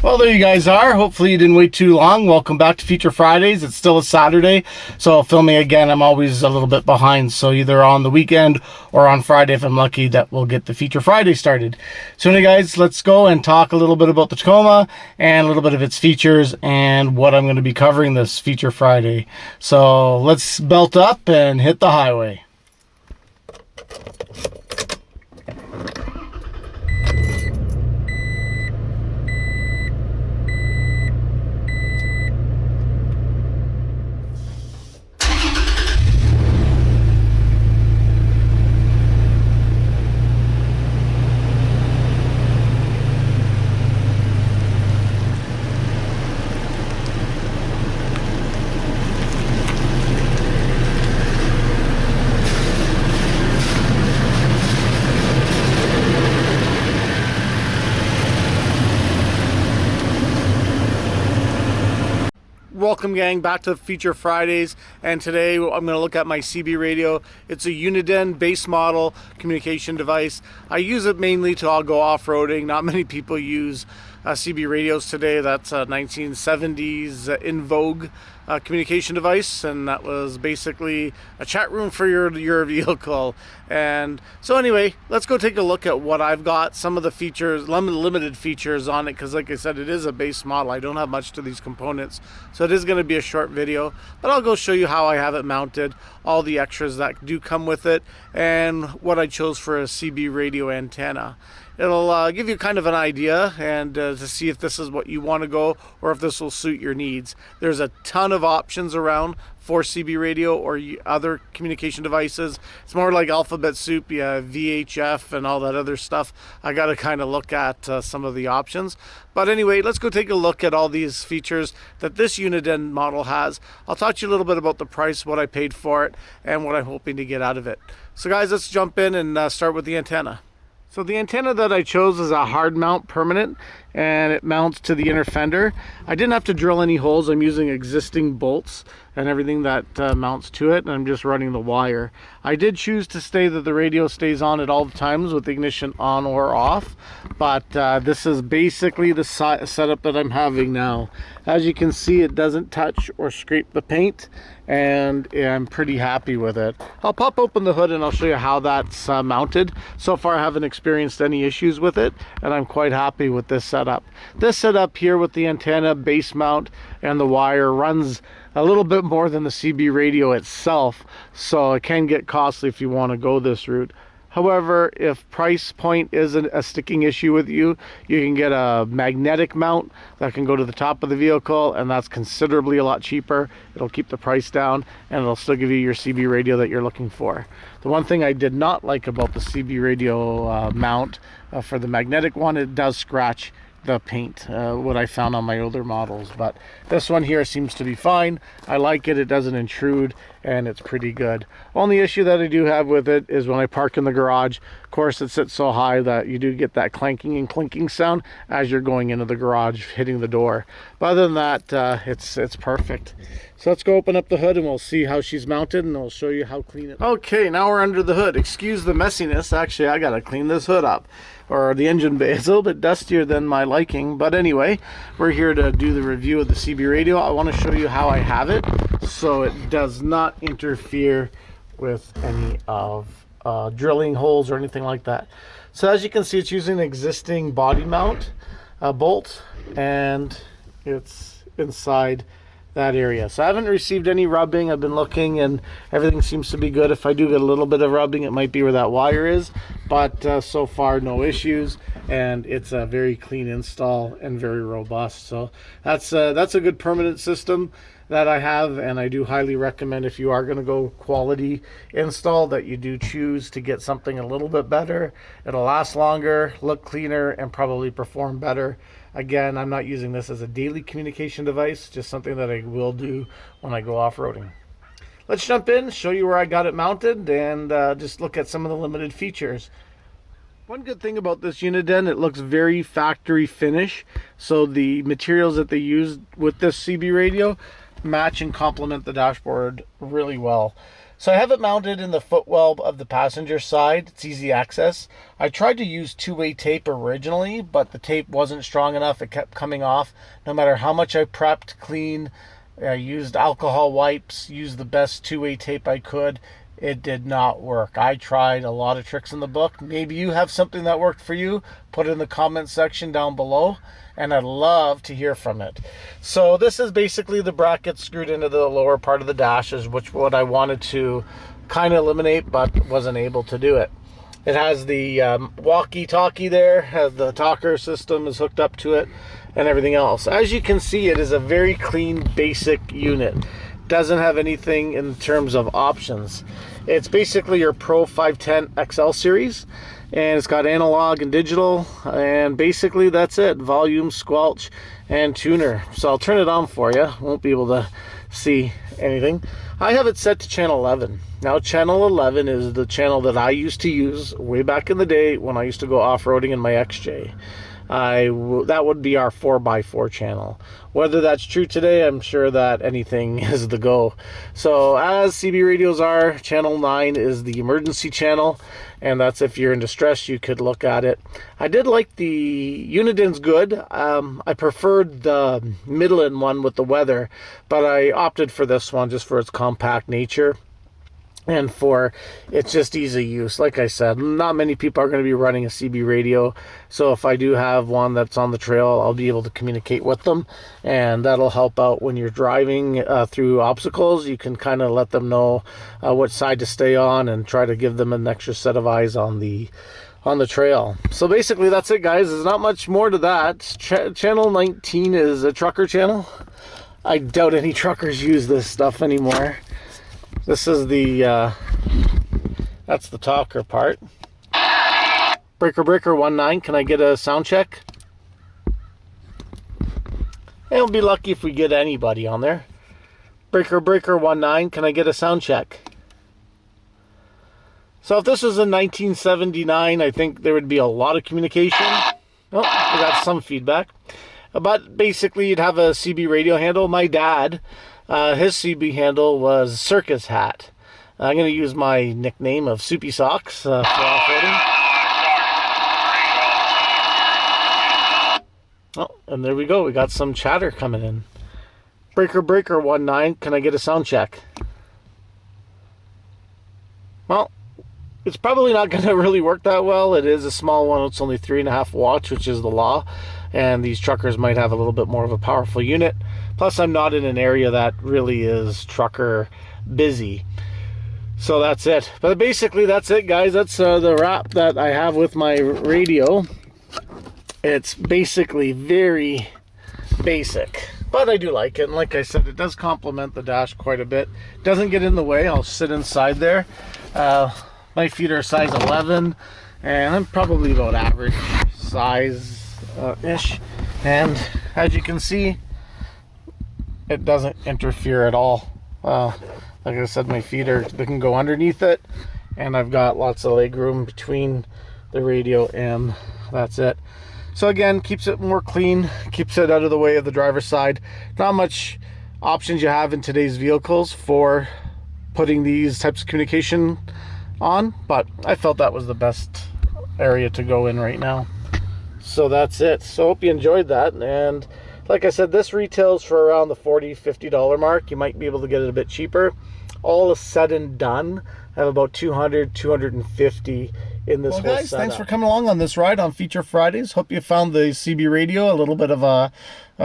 Well, there you guys are. Hopefully you didn't wait too long. Welcome back to Feature Fridays. It's still a Saturday, so filming again, I'm always a little bit behind. So either on the weekend or on Friday, if I'm lucky, that we'll get the Feature Friday started. So anyway, guys, let's go and talk a little bit about the Tacoma and a little bit of its features and what I'm going to be covering this Feature Friday. So let's belt up and hit the highway. Welcome, gang, back to Feature Fridays, and today I'm going to look at my CB radio. It's a Uniden base model communication device. I use it mainly to all go off-roading. Not many people use CB radios today. That's a 1970s in vogue communication device, and that was basically a chat room for your vehicle. And so anyway, let's go take a look at what I've got, some of the features, limited features on it, because like I said, it is a base model. I don't have much to these components, so it is going to be a short video, but I'll go show you how I have it mounted, all the extras that do come with it, and what I chose for a CB radio antenna. It'll give you kind of an idea and to see if this is what you want to go or if this will suit your needs. There's a ton of options around for CB radio or other communication devices. It's more like alphabet soup, yeah, VHF and all that other stuff. I got to kind of look at some of the options. But anyway, let's go take a look at all these features that this Uniden model has. I'll talk to you a little bit about the price, what I paid for it, and what I'm hoping to get out of it. So guys, let's jump in and start with the antenna. So the antenna that I chose is a hard mount permanent, and it mounts to the inner fender. I didn't have to drill any holes. I'm using existing bolts and everything that mounts to it, and I'm just running the wire. I did choose to say that the radio stays on at all times with the ignition on or off, but this is basically the setup that I'm having now. As you can see, it doesn't touch or scrape the paint, and I'm pretty happy with it. I'll pop open the hood and I'll show you how that's mounted. So far I haven't experienced any issues with it, and I'm quite happy with this setup. This setup here with the antenna, base mount, and the wire runs a little bit more than the CB radio itself, so it can get costly if you want to go this route. However, if price point isn't a sticking issue with you, you can get a magnetic mount that can go to the top of the vehicle, and that's considerably a lot cheaper. It'll keep the price down, and it'll still give you your CB radio that you're looking for. The one thing I did not like about the CB radio mount for the magnetic one, it does scratch the paint, what I found on my older models, but this one here seems to be fine. I like it. It doesn't intrude, and it's pretty good. Only issue that I do have with it is when I park in the garage. Of course, it sits so high that you do get that clanking and clinking sound as you're going into the garage, hitting the door. But other than that, it's perfect. So let's go open up the hood and we'll see how she's mounted, and I'll show you how clean it. Okay, now we're under the hood. Excuse the messiness. Actually, I gotta clean this hood up, or the engine bay. It's a little bit dustier than my liking, but anyway, we're here to do the review of the CB radio. I want to show you how I have it so it does not interfere with any of drilling holes or anything like that. So as you can see, it's using an existing body mount bolt, and it's inside that area. So I haven't received any rubbing. I've been looking and everything seems to be good. If I do get a little bit of rubbing, it might be where that wire is, but so far no issues, and it's a very clean install and very robust. So that's a good permanent system that I have, and I do highly recommend, if you are going to go quality install, that you do choose to get something a little bit better. It'll last longer, look cleaner, and probably perform better. Again, I'm not using this as a daily communication device, just something that I will do when I go off-roading. Let's jump in, show you where I got it mounted, and just look at some of the limited features. One good thing about this Uniden, it looks very factory finish, so the materials that they use with this CB radio match and complement the dashboard really well. So I have it mounted in the footwell of the passenger side. It's easy access. I tried to use two-way tape originally, but the tape wasn't strong enough. It kept coming off. No matter how much I prepped, cleaned, I used alcohol wipes, used the best two-way tape I could. It did not work. I tried a lot of tricks in the book. Maybe you have something that worked for you. Put it in the comment section down below, and I'd love to hear from it. So this is basically the bracket screwed into the lower part of the dash, is what I wanted to kind of eliminate, but wasn't able to do it. It has the walkie-talkie there, has the talker system is hooked up to it, and everything else. As you can see, it is a very clean, basic unit. Doesn't have anything in terms of options. It's basically your Pro 510 XL series, and it's got analog and digital, and basically that's it. Volume, squelch, and tuner. So I'll turn it on for you. Won't be able to see anything. I have it set to channel 11. Now channel 11 is the channel that I used to use way back in the day when I used to go off-roading in my XJ. That would be our 4x4 channel. Whether that's true today, I'm sure that anything is the go. So as CB radios are, channel 9 is the emergency channel, and that's if you're in distress, you could look at it. I did like the Uniden's good. I preferred the Midland one with the weather, but I opted for this one just for its compact nature. And for it's just easy use. Like I said, not many people are going to be running a CB radio, so if I do have one that's on the trail, I'll be able to communicate with them, and that'll help out when you're driving through obstacles. You can kind of let them know what side to stay on and try to give them an extra set of eyes on the trail. So basically that's it, guys. There's not much more to that. Channel 19 is a trucker channel. I doubt any truckers use this stuff anymore. This is the, that's the talker part. Breaker 19, can I get a sound check? And we'll be lucky if we get anybody on there. Breaker 19, can I get a sound check? So if this was in 1979, I think there would be a lot of communication. Oh, we got some feedback. But basically you'd have a CB radio handle. My dad, his CB handle was Circus Hat. I'm going to use my nickname of Soupy Socks for off-roading. Oh, and there we go. We got some chatter coming in. Breaker 19, can I get a sound check? Well, it's probably not going to really work that well. It is a small one. It's only 3.5 watts, which is the law. And these truckers might have a little bit more of a powerful unit. Plus, I'm not in an area that really is trucker busy. So that's it. But basically, that's it, guys. That's the wrap that I have with my radio. It's basically very basic, but I do like it. And like I said, it does complement the dash quite a bit. Doesn't get in the way. I'll sit inside there. My feet are size 11, and I'm probably about average size ish, and as you can see, it doesn't interfere at all. Like I said, my feet they can go underneath it, and I've got lots of leg room between the radio, and that's it. So again, keeps it more clean, keeps it out of the way of the driver's side. Not much options you have in today's vehicles for putting these types of communication on, but I felt that was the best area to go in right now. So that's it. So hope you enjoyed that. And like I said, this retails for around the $40-50 mark. You might be able to get it a bit cheaper. All is said and done, I have about 200-250 in this whole guys, setup. Thanks for coming along on this ride on Feature Fridays. Hope you found the CB radio a little bit of a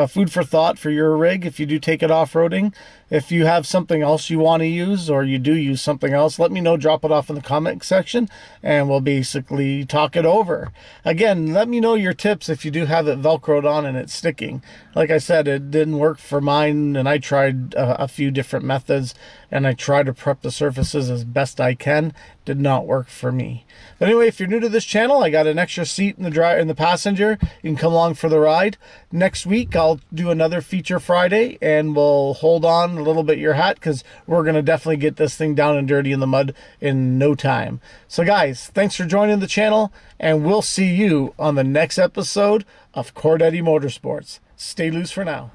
food for thought for your rig if you do take it off-roading. If you have something else you want to use, or you do use something else, let me know. Drop it off in the comment section, and we'll basically talk it over. Again, let me know your tips if you do have it Velcroed on and it's sticking. Like I said, it didn't work for mine, and I tried a few different methods, and I try to prep the surfaces as best I can. Did not work for me. But anyway, if you're new to this channel, I got an extra seat in the passenger. You can come along for the ride. Next week, I'll do another Feature Friday, and we'll hold on a little bit your hat, because we're going to definitely get this thing down and dirty in the mud in no time. So guys, thanks for joining the channel, and we'll see you on the next episode of Cordetti Motorsports. Stay loose for now.